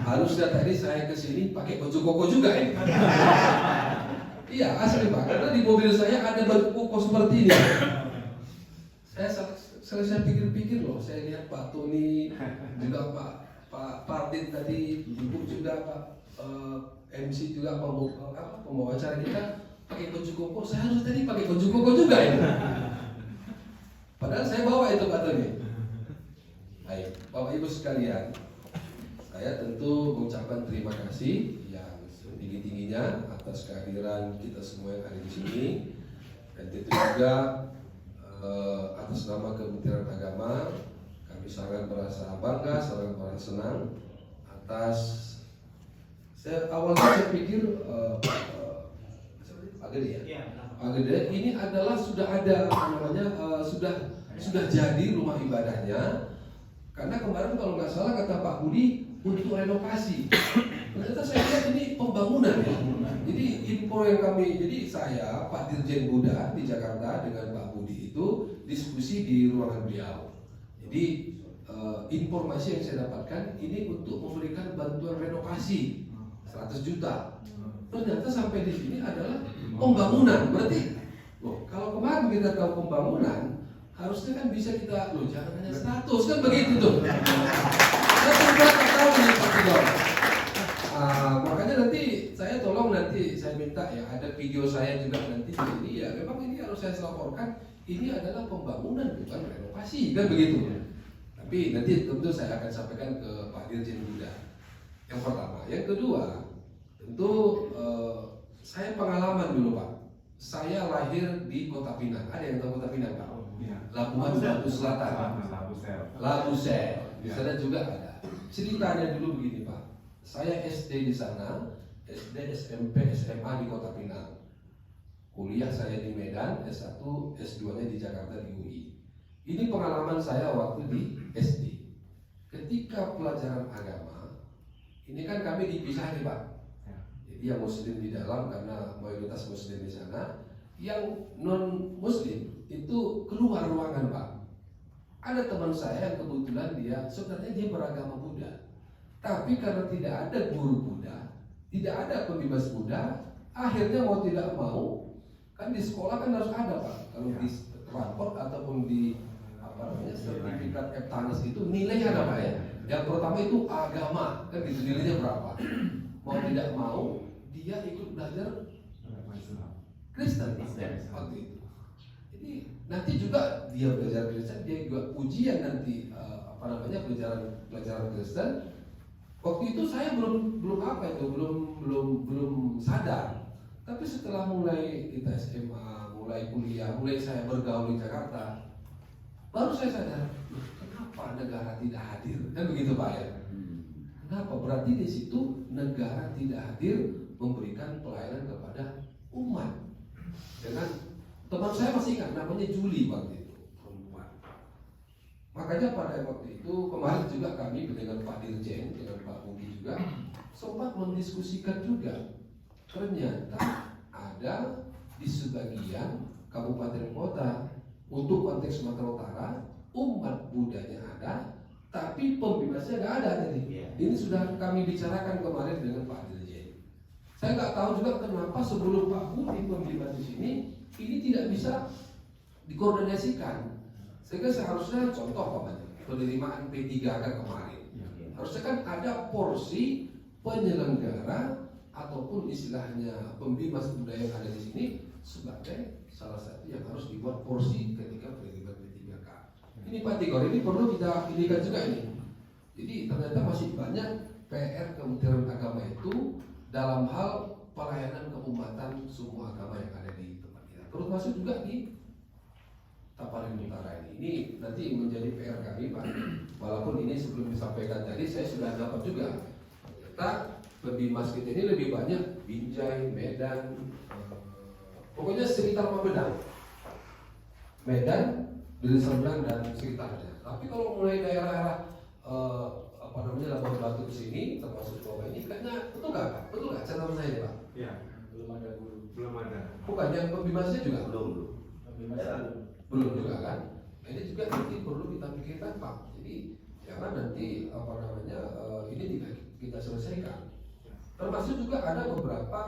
Harusnya tadi saya kesini pakai baju koko juga ini. Iya asli Pak, karena di mobil saya ada baju koko seperti ini. Saya pikir-pikir loh, saya lihat Pak Tony juga Pak Pardin tadi, Ibu juga Pak MC juga pembawa acara kita pakai baju koko. Saya harus tadi pakai baju koko juga ini. Padahal saya bawa itu Pak Tony. Baik, Bapak Ibu sekalian, saya tentu mengucapkan terima kasih yang setinggi-tingginya atas kehadiran kita semua yang ada di sini, dan tentu juga atas nama Kementerian Agama kami sangat merasa bangga, sangat merasa senang atas. Awalnya saya pikir Agede ya, Agede ini adalah sudah ada sudah jadi rumah ibadahnya, karena kemarin kalau nggak salah kata Pak Budi untuk renovasi. Ternyata saya lihat ini pembangunan ya. Jadi info yang jadi saya Pak Dirjen Buddha di Jakarta dengan Pak Budi itu diskusi di ruangan beliau. Jadi informasi yang saya dapatkan ini untuk memberikan bantuan renovasi 100 juta. Ternyata sampai di sini adalah pembangunan. Berarti kalau kemarin kita tahu pembangunan, harusnya kan bisa kita jangan hanya 100 kan begitu tuh. Saya juga tahu nih Pak Tigor. Makanya nanti saya tolong saya minta ya ada video saya juga nanti di sini ya. Memang ini harus saya laporkan, ini adalah pembangunan bukan renovasi kan begitu. Tapi nanti tentu saya akan sampaikan ke Pak Dirjen Buddha. Yang pertama, yang kedua, tentu saya pengalaman dulu Pak. Saya lahir di Kota Pinang. Ada yang tahu Kota Pinang Pak? Labuhan Batu Selatan. Labusel. Di sana juga ada. Ceritanya dulu begini Pak. Saya SD di sana, SD, SMP, SMA di Kota Pinang. Kuliah saya di Medan, S1, S2-nya di Jakarta di UI. Ini pengalaman saya waktu di SD. ketika pelajaran agama ini kan kami dipisah nih Pak. Jadi yang muslim di dalam karena mayoritas muslim di sana, yang non muslim itu keluar ruangan Pak. Ada teman saya yang kebetulan dia sebenarnya dia beragama Buddha, tapi karena tidak ada guru Buddha, tidak ada pembebas Buddha, akhirnya mau tidak mau kan di sekolah kan harus ada Pak. Kalau di raport ataupun di sertifikat Eptanas itu nilainya ada Pak ya. Yang pertama itu agama, kan gitu nilainya berapa. Mau tidak mau dia ikut belajar Kristen waktu itu. Jadi nanti juga dia belajar Kristen, dia juga ujian nanti pelajaran Kristen. Waktu itu saya belum apa itu, belum sadar. Tapi setelah mulai kita SMA, mulai kuliah, mulai saya bergaul di Jakarta, baru saya sadar, kenapa negara tidak hadir? Kan begitu Pak ya? Kenapa? Berarti di situ negara tidak hadir memberikan pelayanan kepada umat. Dengan teman saya masih ingat namanya Juli waktu itu, perempuan. Makanya pada waktu itu kemarin juga kami dengan Pak Dirjen, dengan Pak Budi juga sempat mendiskusikan juga. Ternyata ada di sebagian kabupaten kota untuk konteks Sumatera Utara umat Buddhanya ada, tapi pembebasnya nggak ada tadi. Ini sudah kami bicarakan kemarin dengan Pak Dirjen. Saya nggak tahu juga kenapa sebelum Pak Budi pembebas di sini ini tidak bisa dikoordinasikan. Sehingga seharusnya contoh penerimaan P3K kemarin, harusnya kan ada porsi penyelenggara ataupun istilahnya pembimbas budaya yang ada di sini sebagai salah satu yang harus dibuat porsi ketika penerimaan P3K. Ini Pak Tigor, ini perlu kita inikan juga ini. Jadi ternyata masih banyak PR Kementerian Agama itu dalam hal pelayanan keumatan semua agama yang ada di tempat kita. Termasuk juga di Tapanuli Utara ini. Ini nanti menjadi PR kami Pak. Walaupun ini sebelum disampaikan tadi saya sudah dapat juga. Ternyata Pembimas kita ini lebih banyak Binjai, Medan, pokoknya sekitar Magelang, Medan, Deli Serdang dan sekitarnya. Tapi kalau mulai daerah Labuan Batu ke sini, termasuk Jawa ini, kayaknya betul nggak Pak? Betul nggak catatan saya Pak? Ya, belum ada. Bukan yang pembimasnya juga Belum. belum juga kan? Ini juga nanti perlu kita pikirkan Pak. Jadi jangan nanti ini kita selesaikan. Termasuk juga ada beberapa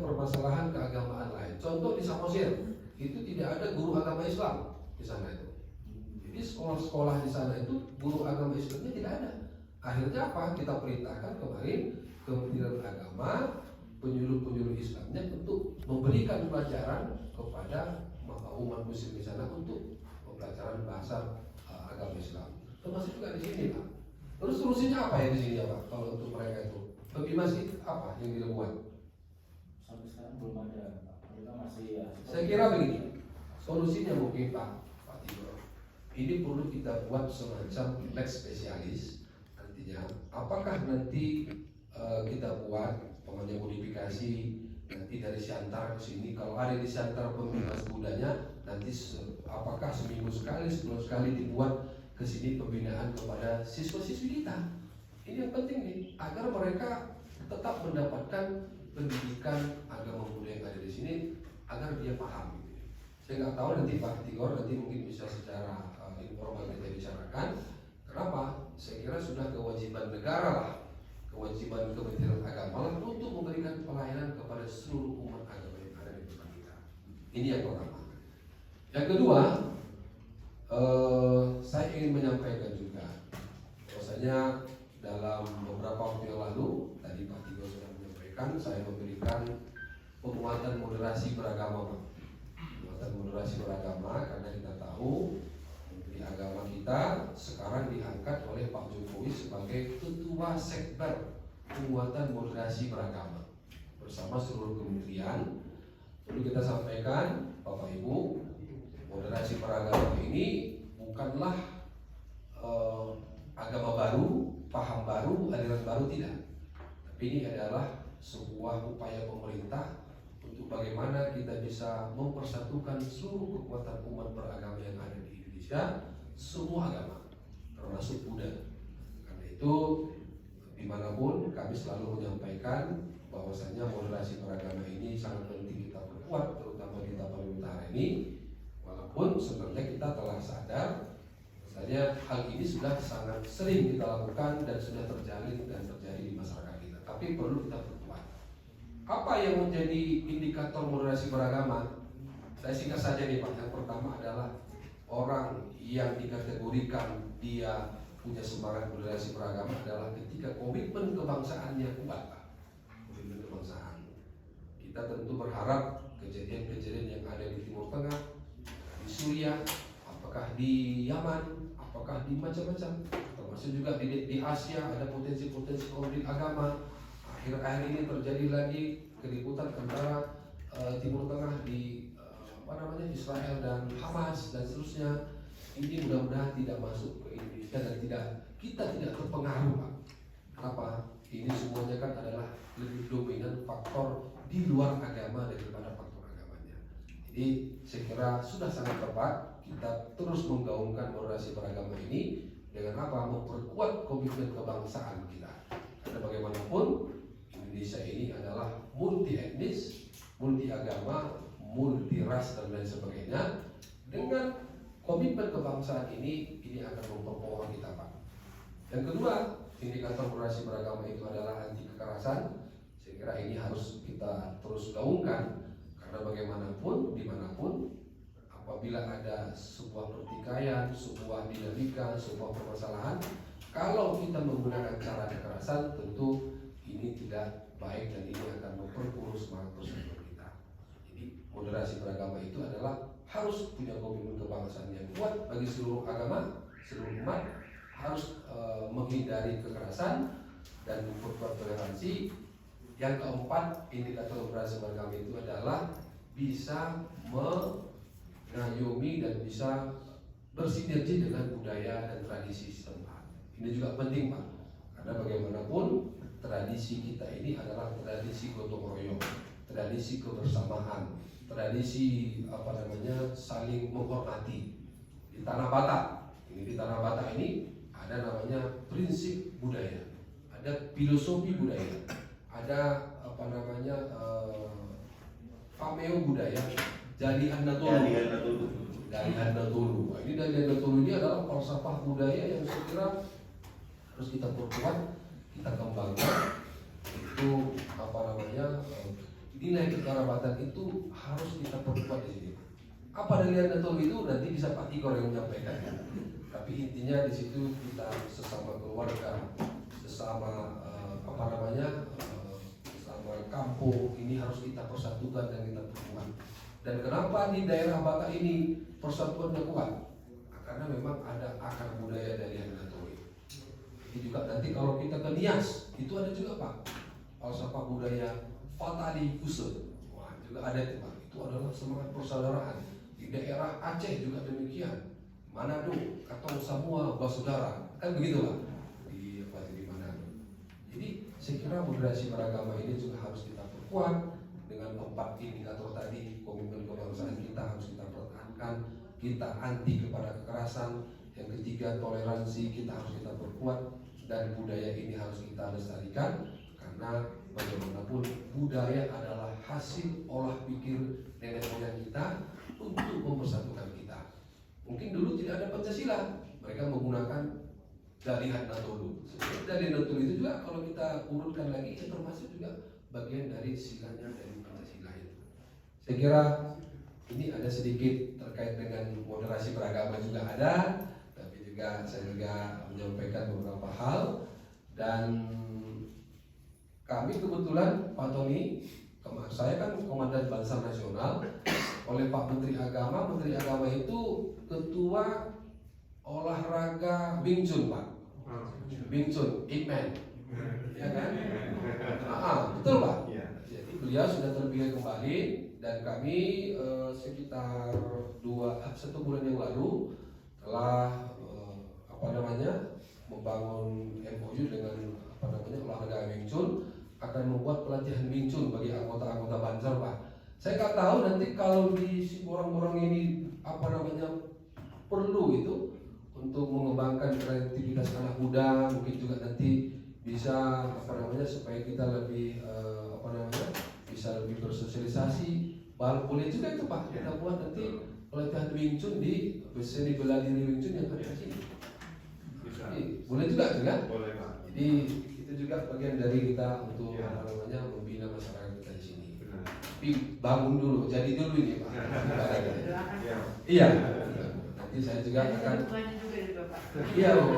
permasalahan keagamaan lain. Contoh di Samosir itu tidak ada guru agama Islam di sana itu. Jadi sekolah-sekolah di sana itu guru agama Islamnya tidak ada. Akhirnya apa? Kita perintahkan kemarin Kementerian Agama, penyuluh-penyuluh Islamnya untuk memberikan pelajaran kepada umat muslim di sana untuk pelajaran bahasa agama Islam. Termasuk juga di sini Pak. Terus solusinya apa ya di sini ya Pak? Kalau untuk mereka itu, Pembimas apa yang dilakukan? Sampai sekarang belum ada Pak. Kita masih Saya kira begini, solusinya mungkin Pak Tio, ini perlu kita buat semacam lex spesialis. Nantinya, apakah nanti kita buat namanya modifikasi nanti dari Siantar ke sini? Kalau ada di Siantar pembimbas budanya, nanti apakah seminggu sekali, sebulan sekali dibuat ke sini pembinaan kepada siswa-siswi kita. Ini yang penting nih, agar mereka tetap mendapatkan pendidikan agama budaya yang ada di sini, agar dia paham. Saya nggak tahu nanti Pak Tigor nanti mungkin bisa secara informal kita bicarakan. Kenapa? Saya kira sudah kewajiban negara lah, kewajiban Kementerian Agama lah untuk memberikan pelayanan kepada seluruh umat agama yang ada di tempat kita. Ini yang pertama. Yang kedua, saya ingin menyampaikan juga bahwasanya dalam beberapa waktu yang lalu tadi Pak Tio sudah menyampaikan, saya memberikan penguatan moderasi beragama Pak. Penguatan moderasi beragama karena kita tahu Menteri Agama kita sekarang diangkat oleh Pak Jokowi sebagai Ketua Sekber Penguatan Moderasi Beragama bersama seluruh kementerian. Perlu kita sampaikan Bapak Ibu, moderasi beragama ini bukanlah agama baru, paham baru, aliran baru, tidak. Tapi ini adalah sebuah upaya pemerintah untuk bagaimana kita bisa mempersatukan seluruh kekuatan umat beragama yang ada di Indonesia, semua agama, termasuk Buddha. Karena itu dimanapun kami selalu menyampaikan bahwasanya moderasi beragama ini sangat penting kita perkuat, terutama di Tapanuli Utara ini. Walaupun sebenarnya kita telah sadar misalnya hal ini sudah sangat sering kita lakukan dan sudah terjalin dan terjadi di masyarakat kita, tapi perlu kita perkuat. Apa yang menjadi indikator moderasi beragama? Saya singkat saja nih Pak. Yang pertama adalah orang yang dikategorikan dia punya semangat moderasi beragama adalah ketika komitmen kebangsaannya kuat, Pak. Komitmen kebangsaan. Kita tentu berharap kejadian-kejadian yang ada di Timur Tengah, di Suriah, apakah di Yaman, apakah di macam-macam, termasuk juga di Asia ada potensi-potensi konflik agama. Akhir-akhir ini terjadi lagi keributan antara Timur Tengah di Israel dan Hamas dan seterusnya. Ini mudah-mudahan tidak masuk ke Indonesia dan kita tidak terpengaruh, Pak. Kenapa? Ini semuanya kan adalah lebih dominan faktor di luar agama daripada faktor agamanya. Jadi saya kira sudah sangat tepat kita terus menggaungkan moderasi beragama ini dengan apa? Memperkuat komitmen kebangsaan kita. Karena bagaimanapun Indonesia ini adalah multi etnis, multi agama, multi ras dan lain sebagainya. Dengan komitmen kebangsaan ini akan memperkokoh kita, Pak. Yang kedua, indikator moderasi beragama itu adalah anti kekerasan. Saya kira ini harus kita terus gaungkan karena bagaimanapun, dimanapun, apabila ada sebuah pertikaian, sebuah dinamika, sebuah permasalahan, kalau kita menggunakan cara kekerasan, tentu ini tidak baik dan ini akan memperburuk semangat persatuan kita. Jadi moderasi beragama itu adalah harus punya komitmen kebangsaan yang kuat bagi seluruh agama, seluruh umat, harus menghindari kekerasan dan memperkuat toleransi. Yang keempat, indikator moderasi beragama itu adalah bisa mengayomi dan bisa bersinergi dengan budaya dan tradisi setempat. Ini juga penting, Pak, karena bagaimanapun tradisi kita ini adalah tradisi gotong royong, tradisi kebersamaan, tradisi saling menghormati. Di Tanah Batak ini ada namanya prinsip budaya, ada filosofi budaya, ada pameo budaya, Jalihan Natulu. Ini Jalihan Natulu ini adalah falsafah budaya yang saya kira harus kita perkuat, kita kembangkan. Itu nilai kekerabatan itu harus kita perkuat di sini. Apa Jalihan Natulu itu nanti bisa Pak Tigor yang menyampaikan. Tapi intinya di situ kita sesama keluarga, sesama sesama kampung ini harus kita persatukan dan kita perkuat. Dan kenapa di daerah Batak ini persatuannya kuat? Karena memang ada akar budaya dari Natoli. Ini juga nanti kalau kita ke Nias itu ada juga, Pak, falsafah budaya Fatali Kusut. Wah, juga ada itu, Pak. Itu adalah semangat persaudaraan. Di daerah Aceh juga demikian. Manado, Katong Samua, Basudara, kan begitu, Pak. Di Manado. Jadi saya kira moderasi beragama ini juga harus kita perkuat dengan 4 indikator tadi. Komitmen kebangsaan kita harus kita pertahankan. Kita anti kepada kekerasan. Yang ketiga, toleransi kita harus kita perkuat, dan budaya ini harus kita lestarikan. Karena bagaimanapun budaya adalah hasil olah pikir nenek moyang kita untuk mempersatukan kita. Mungkin dulu tidak ada Pancasila, mereka menggunakan Jalihan Natulu. Jalihan Natulu itu juga kalau kita urutkan lagi, itu termasuk juga bagian dari silanya dari Pancasila itu. Saya kira ini ada sedikit terkait dengan moderasi beragama juga ada, tapi juga saya juga menyampaikan beberapa hal. Dan kami kebetulan, Pak Tony, saya kan Komandan Bangsa Nasional, oleh Pak Menteri Agama itu ketua olahraga Wing Chun, Pak. Wing Chun, Ip Man, ya kan? Betul, Pak. Jadi beliau sudah terpilih kembali, dan kami sekitar 1 bulan yang lalu telah membangun MOU dengan olahraga Wing Chun, akan membuat pelatihan Wing Chun bagi anggota-anggota Banser, Pak. Saya nggak tahu nanti kalau di orang-orang ini perlu itu untuk mengembangkan kreativitas anak muda, mungkin juga nanti bisa supaya kita lebih bisa lebih bersosialisasi. Boleh juga itu Pak, kita buat nanti pelatihan Wing Chun di seni bela diri Wing Chun yang ada di sini. Jadi, boleh juga kan? Boleh Pak. Jadi itu juga bagian dari kita untuk membina masyarakat kita di sini. Tapi bangun dulu, jadi dulu ini Pak. Iya. Nanti saya juga akan. Iya Bu.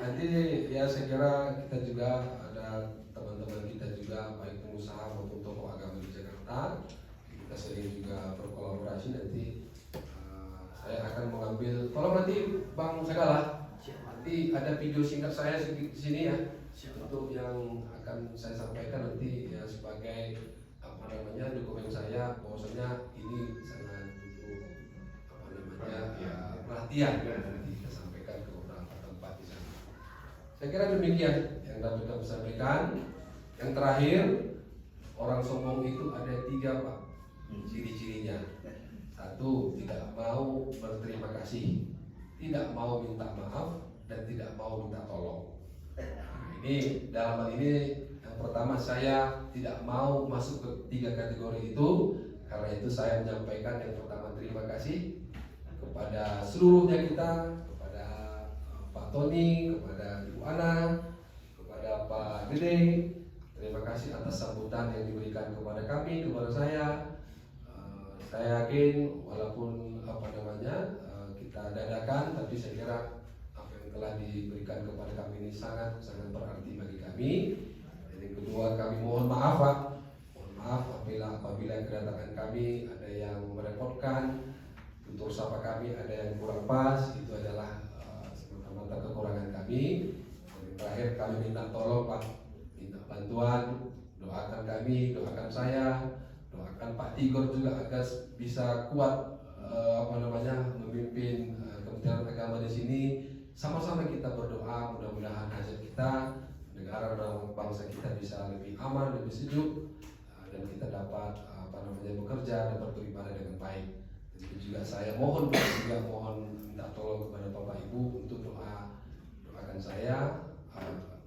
Nanti ya saya kira kita juga ada teman-teman kita juga baik pengusaha maupun tokoh agama di Jakarta. Kita sering juga berkolaborasi nanti. Saya akan mengambil. Kalau nanti Bang Segala, nanti ada video singkat saya di sini ya. Untuk yang akan saya sampaikan nanti ya sebagai dokumen saya bahwasanya ini sangat butuh perhatian nanti kita sampaikan ke beberapa tempat di sana. Saya kira demikian yang dapat kami sampaikan. Yang terakhir, orang sombong itu ada 3 Pak ciri-cirinya. 1, tidak mau berterima kasih, tidak mau minta maaf, dan tidak mau minta tolong. Ini dalam hal ini yang pertama saya tidak mau masuk ke 3 kategori itu. Karena itu saya menyampaikan yang pertama terima kasih kepada seluruhnya kita, kepada Pak Tony, kepada Ibu Ana, kepada Pak Dede. Terima kasih atas sambutan yang diberikan kepada kami, kepada saya. Saya yakin walaupun kita dadakan, tapi saya kira telah diberikan kepada kami ini sangat berarti bagi kami. Yang kedua, kami mohon maaf Pak, mohon maaf apabila kedatangan kami ada yang merepotkan, tutur sapa kami ada yang kurang pas, itu adalah semata-mata kekurangan kami. Dan terakhir kami minta tolong Pak, minta bantuan, doakan kami, doakan saya, doakan Pak Tigor juga agar bisa kuat memimpin Kementerian Agama di sini. Sama-sama kita berdoa, mudah-mudahan hajat kita, negara dan bangsa kita bisa lebih aman, lebih sejuk, dan kita dapat bekerja, dapat beribadah dengan baik. Dan juga saya mohon minta tolong kepada Bapak Ibu untuk doakan saya.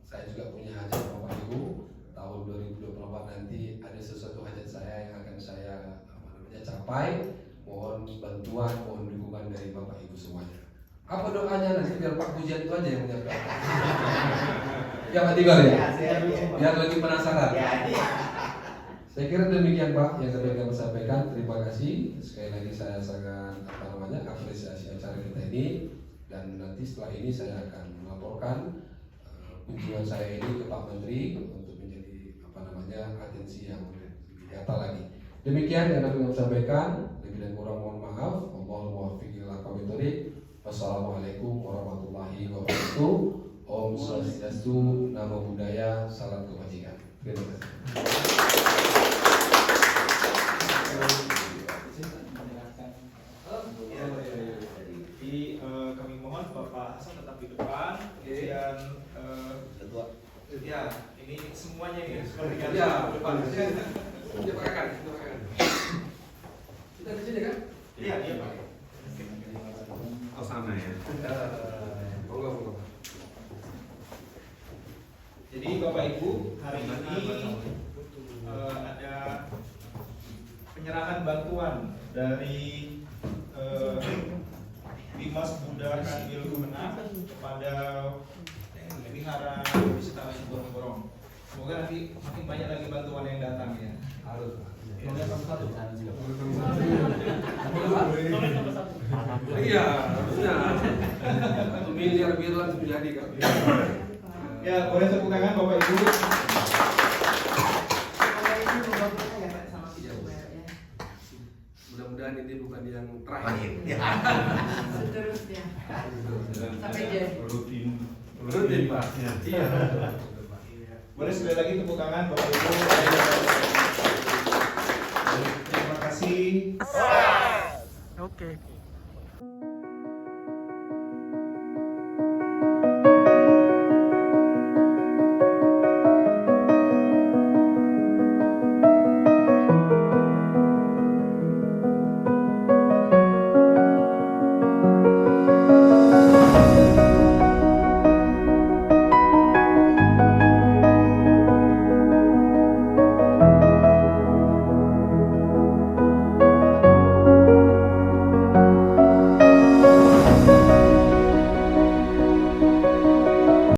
Saya juga punya hajat Bapak Ibu tahun 2024 nanti ada sesuatu hajat saya yang akan saya capai. Mohon bantuan, mohon dukungan dari Bapak Ibu semuanya. Apa doanya nanti biar Pak Pujian itu aja yang menyampaikan. Ya Pak Tigor ya? Biar lebih penasaran. Saya kira demikian Pak yang dapat kami sampaikan. Terima kasih. Sekali lagi saya sangat apresiasi acara kita ini. Dan nanti setelah ini saya akan melaporkan kunjungan saya ini ke Pak Menteri untuk menjadi atensi yang lebih nyata lagi. Demikian yang dapat kami sampaikan. Lebih dan kurang mohon maaf. Wallahul muwaffiq ila aqwamit thoriq. Wassalamualaikum warahmatullahi wabarakatuh. Om Swastiastu, Namo Buddhaya, salam kebajikan. Terima kasih. Jadi kami mohon Bapak Hasan tetap di depan. Kemudian ketua. Ya, ini semuanya ini seperti kan. Ya, depan. Silakan. Kita di sini kan? Iya, iya Pak. Oh sana ya. Monggo. Jadi Bapak Ibu, hari ini ada penyerahan bantuan dari Dimas Buddha Kanwil Kemenang kepada Wihara Wisata Borong. Semoga nanti makin banyak lagi bantuan yang datang ya. Harus. Iya, harusnya 1 miliar biar langsung jadi kan. Ya, boleh tepuk tangan Bapak Ibu. Mudah-mudahan ini bukan yang terakhir. Seterusnya. Sampai dia. Rutin Pak. Iya. Boleh sekali lagi tepuk tangan Bapak Ibu. Terima kasih. Oke.